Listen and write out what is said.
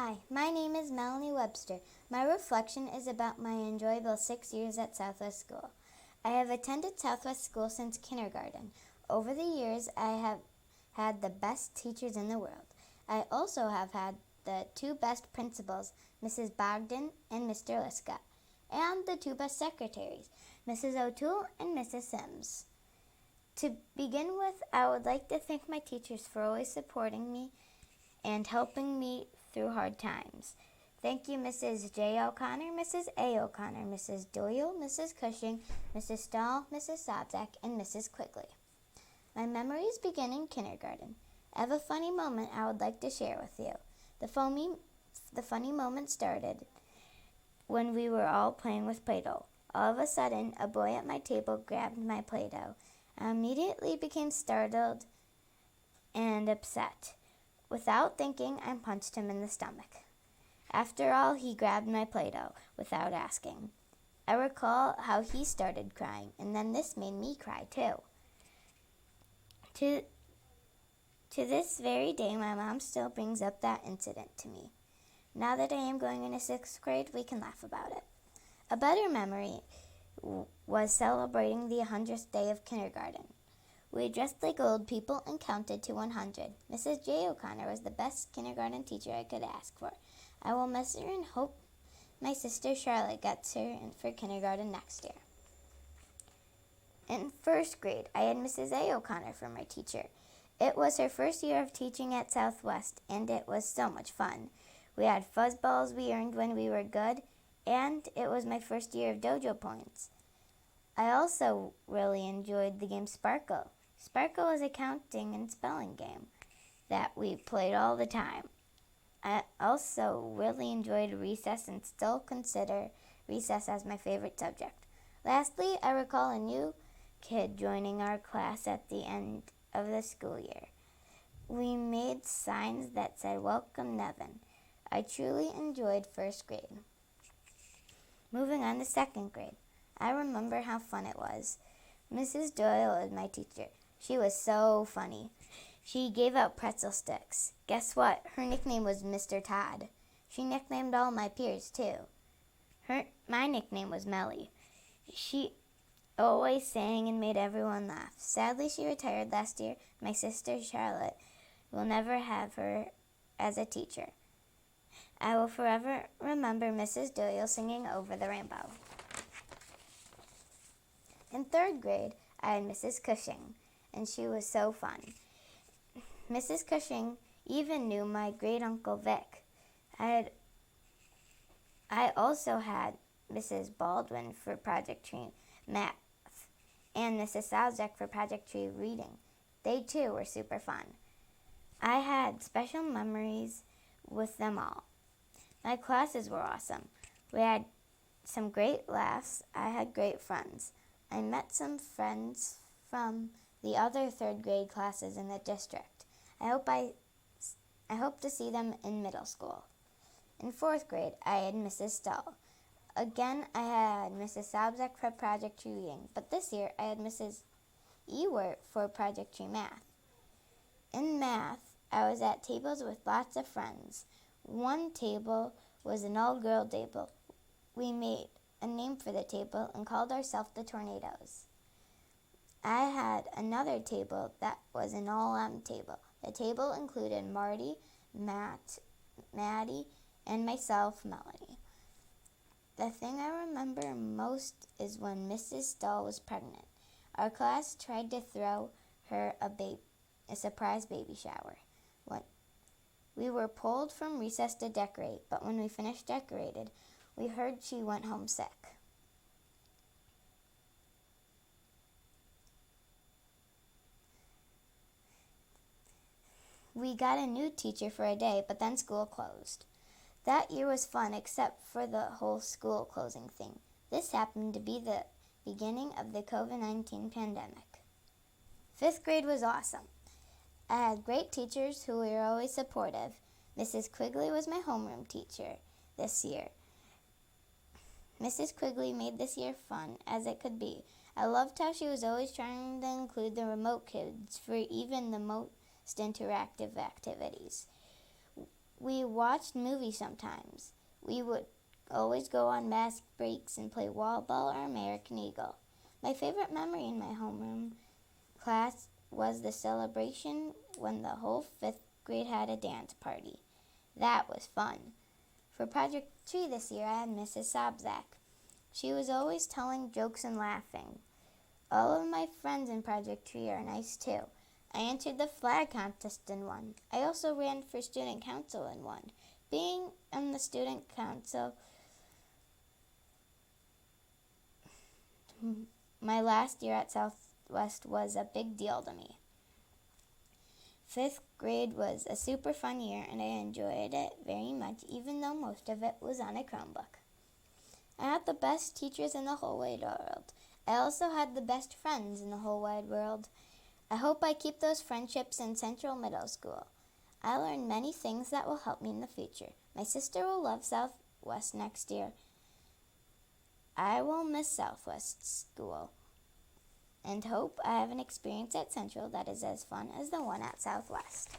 Hi, my name is Melanie Webster. My reflection is about my enjoyable 6 years at Southwest School. I have attended Southwest School since kindergarten. Over the years, I have had the best teachers in the world. I also have had the two best principals, Mrs. Bogdan and Mr. Liska, and the two best secretaries, Mrs. O'Toole and Mrs. Sims. To begin with, I would like to thank my teachers for always supporting me and helping me through hard times. Thank you, Mrs. J. O'Connor, Mrs. A. O'Connor, Mrs. Doyle, Mrs. Cushing, Mrs. Stahl, Mrs. Sobczak, and Mrs. Quigley. My memories begin in kindergarten. I have a funny moment I would like to share with you. The funny moment started when we were all playing with Play-Doh. All of a sudden, a boy at my table grabbed my Play-Doh. I immediately became startled and upset. Without thinking, I punched him in the stomach. After all, he grabbed my Play-Doh without asking. I recall how he started crying, and then this made me cry too. To this very day, my mom still brings up that incident to me. Now that I am going into 6th grade, we can laugh about it. A better memory was celebrating the 100th day of kindergarten. We dressed like old people and counted to 100. Mrs. J. O'Connor was the best kindergarten teacher I could ask for. I will miss her and hope my sister Charlotte gets her in for kindergarten next year. In 1st grade, I had Mrs. A. O'Connor for my teacher. It was her first year of teaching at Southwest, and it was so much fun. We had fuzzballs we earned when we were good, and it was my first year of dojo points. I also really enjoyed the game Sparkle. Sparkle is a counting and spelling game that we played all the time. I also really enjoyed recess and still consider recess as my favorite subject. Lastly, I recall a new kid joining our class at the end of the school year. We made signs that said, "Welcome, Nevin." I truly enjoyed 1st grade. Moving on to 2nd grade. I remember how fun it was. Mrs. Doyle was my teacher. She was so funny. She gave out pretzel sticks. Guess what? Her nickname was Mr. Todd. She nicknamed all my peers, too. My nickname was Melly. She always sang and made everyone laugh. Sadly, she retired last year. My sister Charlotte will never have her as a teacher. I will forever remember Mrs. Doyle singing Over the Rainbow. In 3rd grade, I had Mrs. Cushing, and she was so fun. Mrs. Cushing even knew my great-uncle Vic. I also had Mrs. Baldwin for Project Tree Math and Mrs. Sobczak for Project Tree Reading. They, too, were super fun. I had special memories with them all. My classes were awesome. We had some great laughs. I had great friends. I met some friends from the other 3rd grade classes in the district. I hope to see them in middle school. In 4th grade, I had Mrs. Stahl. Again, I had Mrs. Sobczak for Project Tree Reading, but this year I had Mrs. Ewert for Project Tree Math. In math, I was at tables with lots of friends. One table was an all-girl table. We made a name for the table and called ourselves the Tornadoes. I had another table that was an all-M table. The table included Marty, Matt, Maddie, and myself, Melanie. The thing I remember most is when Mrs. Stahl was pregnant. Our class tried to throw her a surprise baby shower. We were pulled from recess to decorate, but when we finished decorated, we heard she went home sick. We got a new teacher for a day, but then school closed. That year was fun except for the whole school closing thing. This happened to be the beginning of the COVID-19 pandemic. 5th grade was awesome. I had great teachers who were always supportive. Mrs. Quigley was my homeroom teacher this year. Mrs. Quigley made this year fun as it could be. I loved how she was always trying to include the remote kids for even the most interactive activities. We watched movies sometimes. We would always go on mask breaks and play wall ball or American Eagle. My favorite memory in my homeroom class was the celebration when the whole 5th grade had a dance party. That was fun. For Project Tree this year, I had Mrs. Sobzak. She was always telling jokes and laughing. All of my friends in Project Tree are nice too. I entered the flag contest and won. I also ran for student council and won. Being on the student council my last year at Southwest was a big deal to me. 5th grade was a super fun year and I enjoyed it very much, even though most of it was on a Chromebook. I had the best teachers in the whole wide world. I also had the best friends in the whole wide world. I hope I keep those friendships in Central Middle School. I learned many things that will help me in the future. My sister will love Southwest next year. I will miss Southwest School and hope I have an experience at Central that is as fun as the one at Southwest.